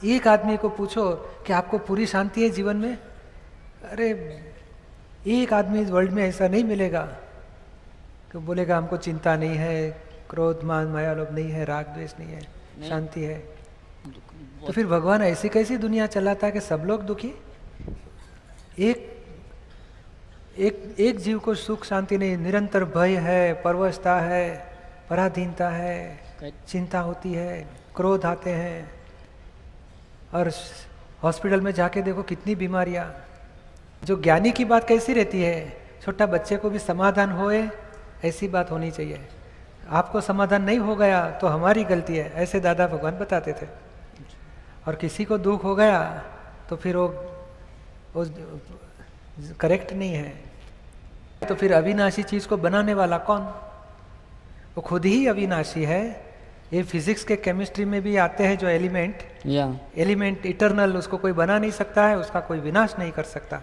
एक आदमी को पूछो कि आपको पूरी शांति है जीवन में, अरे एक आदमी इस वर्ल्ड में ऐसा नहीं मिलेगा कि बोलेगा हमको चिंता नहीं है, क्रोध मान माया लोभ नहीं है, राग द्वेष नहीं है, शांति है। तो फिर भगवान ऐसी कैसी दुनिया चलाता है कि सब लोग दुखी? एक एक एक जीव को सुख शांति नहीं, निरंतर भय है, परवशता है, पराधीनता है, चिंता होती है, क्रोध आते हैं। और हॉस्पिटल में जाके देखो कितनी बीमारियां। जो ज्ञानी की बात कैसी रहती है, छोटा बच्चे को भी समाधान होए ऐसी बात होनी चाहिए। आपको समाधान नहीं हो गया तो हमारी गलती है, ऐसे दादा भगवान बताते थे। और किसी को दुख हो गया तो फिर वो करेक्ट नहीं है। तो फिर अविनाशी चीज को बनाने वाला कौन? वो खुद ही अविनाशी है। ये फिजिक्स के केमिस्ट्री में भी आते हैं जो एलिमेंट इटरनल, उसको कोई बना नहीं सकता है, उसका कोई विनाश नहीं कर सकता।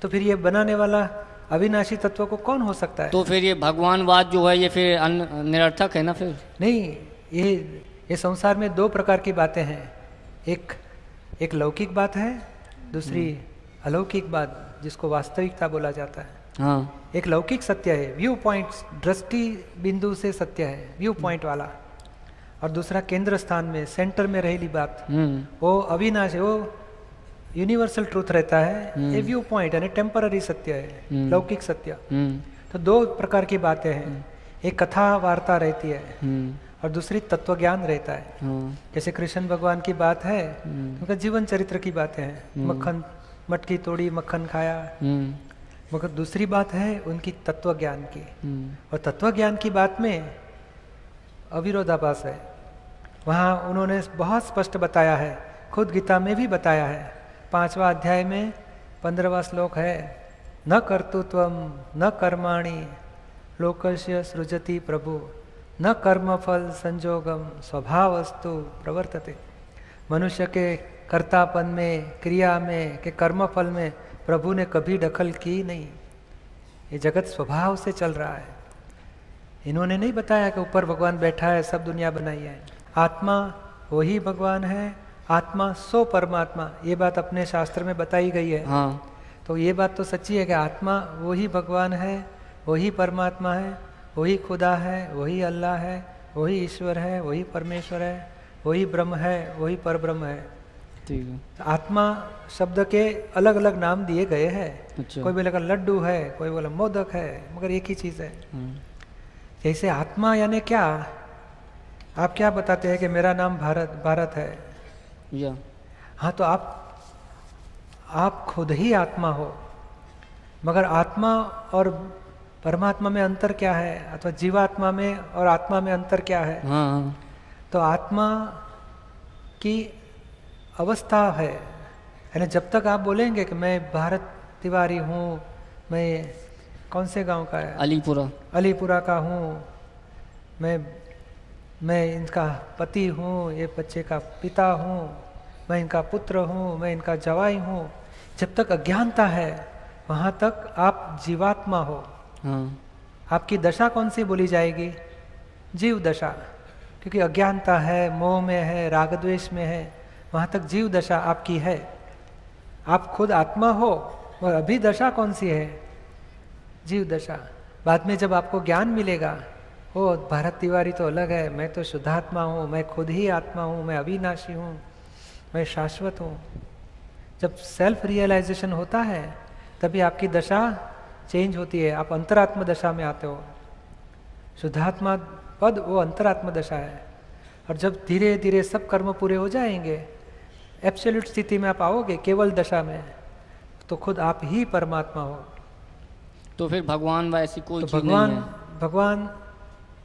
तो फिर ये बनाने वाला अविनाशी तत्व को कौन हो सकता है? तो फिर ये भगवानवाद जो है ये फिर निरर्थक है ना? फिर नहीं, ये संसार में दो प्रकार की बातें हैं। एक लौकिक बात है, दूसरी अलौकिक बात, जिसको वास्तविकता बोला जाता है। हाँ। एक लौकिक सत्य है, व्यू पॉइंट, दृष्टि बिंदु से सत्य है, व्यू पॉइंट वाला। और दूसरा केंद्र स्थान में, सेंटर में रहेली बात, वो अविनाशी, वो यूनिवर्सल ट्रूथ रहता है। ये व्यू पॉइंट यानी टेम्पररी सत्य है, लौकिक सत्य। तो दो प्रकार की बातें हैं, एक कथा वार्ता रहती है और दूसरी तत्व ज्ञान रहता है। जैसे कृष्ण भगवान की बात है, उनका जीवन चरित्र की बातें हैं, मक्खन मटकी तोड़ी मक्खन खाया। मगर दूसरी बात है उनकी तत्व ज्ञान की, और तत्व ज्ञान की बात में अविरोधाभास है। वहाँ उन्होंने बहुत स्पष्ट बताया है, खुद गीता में भी बताया है। 5वां अध्याय में 15वां श्लोक है, न कर्तृत्वम न कर्माणि लोकस्य सृजति प्रभु न कर्मफल संजोगम स्वभावस्तु प्रवर्तते। मनुष्य के कर्तापन में, क्रिया में, के कर्मफल में प्रभु ने कभी दखल की नहीं। ये जगत स्वभाव से चल रहा है। इन्होंने नहीं बताया कि ऊपर भगवान बैठा है, सब दुनिया बनाई है। आत्मा वही भगवान है, आत्मा सो परमात्मा, ये बात अपने शास्त्र में बताई गई है। हाँ। तो ये बात तो सच्ची है कि आत्मा वही भगवान है, वही परमात्मा है, वही खुदा है, वही अल्लाह है, वही ईश्वर है, वही परमेश्वर है, वही ब्रह्म है, वही परब्रह्म है। ठीक है। तो आत्मा शब्द के अलग अलग नाम दिए गए हैं। अच्छा। कोई बोलेगा लड्डू है, कोई बोला मोदक है, मगर एक ही चीज है। जैसे आत्मा यानी क्या? आप क्या बताते हैं कि मेरा नाम भारत है? या हाँ, तो आप खुद ही आत्मा हो, मगर आत्मा और परमात्मा में अंतर क्या है? अथवा जीवात्मा में और आत्मा में अंतर क्या है? हाँ। तो आत्मा की अवस्था है, यानी जब तक आप बोलेंगे कि मैं भारत तिवारी हूँ, मैं कौन से गांव का है? अलीपुरा का हूँ, मैं इनका पति हूँ, ये बच्चे का पिता हूँ, मैं इनका पुत्र हूँ, मैं इनका जवाई हूँ, जब तक अज्ञानता है वहाँ तक आप जीवात्मा हो। हाँ। आपकी दशा कौन सी बोली जाएगी? जीव दशा, क्योंकि अज्ञानता है, मोह में है, राग द्वेष में है, वहाँ तक जीव दशा आपकी है। आप खुद आत्मा हो, और अभी दशा कौन सी है? जीव दशा। बाद में जब आपको ज्ञान मिलेगा, ओ भारत तिवारी तो अलग है, मैं तो शुद्धात्मा हूँ, मैं खुद ही आत्मा हूँ, मैं अविनाशी हूँ, मैं शाश्वत हूँ। जब सेल्फ रियलाइजेशन होता है तभी आपकी दशा चेंज होती है, आप अंतरात्म दशा में आते हो। शुद्धात्मा पद वो अंतरात्म दशा है। और जब धीरे धीरे सब कर्म पूरे हो जाएंगे, एब्सोल्यूट स्थिति में आप आओगे, केवल दशा में, तो खुद आप ही परमात्मा हो। तो फिर भगवान वैसी कोई चीज नहीं है।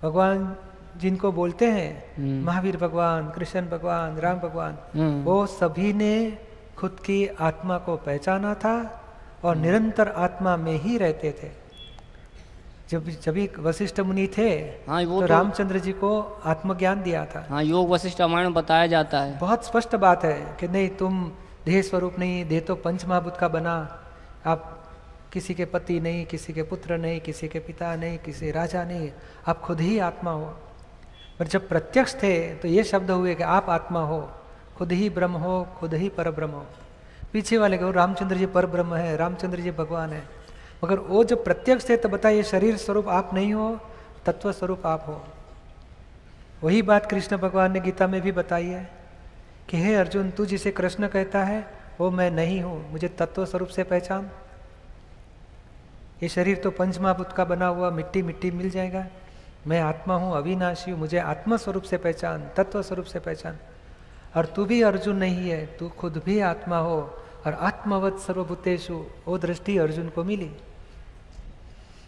भगवान जिनको बोलते हैं, महावीर भगवान, कृष्ण भगवान, राम भगवान, वो सभी ने खुद की आत्मा को पहचाना था और निरंतर आत्मा में ही रहते थे। जब वशिष्ठ मुनि थे, हाँ, तो रामचंद्र जी को आत्मज्ञान दिया था। हाँ, योग वशिष्ठ रामायण में बताया जाता है। बहुत स्पष्ट बात है कि नहीं, तुम देह स्वरूप नहीं, देह तो पंच महाभूत का बना, आप किसी के पति नहीं, किसी के पुत्र नहीं, किसी के पिता नहीं, किसी राजा नहीं, आप खुद ही आत्मा हो। पर जब प्रत्यक्ष थे तो ये शब्द हुए कि आप आत्मा हो, खुद ही ब्रह्म हो, खुद ही पर ब्रह्म हो। पीछे वाले को रामचंद्र जी पर ब्रह्म है, रामचंद्र जी भगवान है, मगर वो जब प्रत्यक्ष थे तो बताइए शरीर स्वरूप आप नहीं हो, तत्व स्वरूप आप हो। वही बात कृष्ण भगवान ने गीता में भी बताई है कि हे अर्जुन, तू जिसे कृष्ण कहता है वो मैं नहीं हूँ, मुझे तत्व स्वरूप से पहचान। ये शरीर तो पंचमहाभूत का बना हुआ, मिट्टी मिट्टी मिल जाएगा। मैं आत्मा हूँ, अविनाशी हूँ, मुझे आत्मा स्वरूप से पहचान, तत्व स्वरूप से पहचान। और तू भी अर्जुन नहीं है, तू खुद भी आत्मा हो और आत्मवत् सर्वभूतेषु, वो दृष्टि अर्जुन को मिली।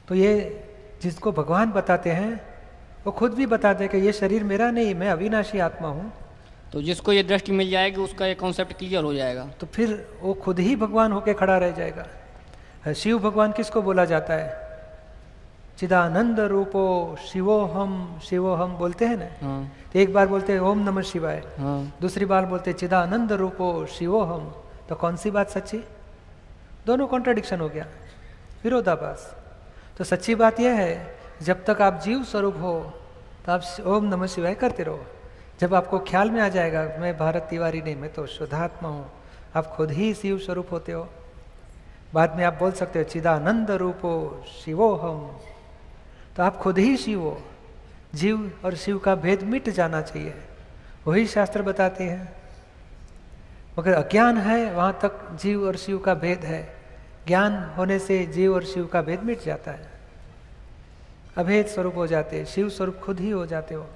तो ये जिसको भगवान बताते हैं वो खुद भी बताते हैं कि ये शरीर मेरा नहीं, मैं अविनाशी आत्मा हूँ। तो जिसको ये दृष्टि मिल जाएगी उसका ये कॉन्सेप्ट क्लियर हो जाएगा। तो फिर वो खुद ही भगवान होके खड़ा रह जाएगा। शिव भगवान किसको बोला जाता है? चिदानंद रूपो शिवोहम, शिवोहम बोलते हैं ना। हाँ। तो एक बार बोलते हैं ओम नमः शिवाय, हाँ। दूसरी बार बोलते हैं चिदानंद रूपो शिवोहम। तो कौन सी बात सच्ची? दोनों कॉन्ट्रडिक्शन हो गया, विरोधाभास। तो सच्ची बात यह है, जब तक आप जीव स्वरूप हो तो आप ओम नमः शिवाय करते रहो। जब आपको ख्याल में आ जाएगा मैं भारत तिवारी नहीं, मैं तो शुद्धात्मा हूँ, आप खुद ही शिव स्वरूप होते हो। बाद में आप बोल सकते हो चिदानंद रूपो शिवोहम, तो आप खुद ही शिव हो। जीव और शिव का भेद मिट जाना चाहिए, वही शास्त्र बताते हैं। मगर अज्ञान है, वहाँ तक जीव और शिव का भेद है। ज्ञान होने से जीव और शिव का भेद मिट जाता है, अभेद स्वरूप हो जाते हैं, शिव स्वरूप खुद ही हो जाते हो।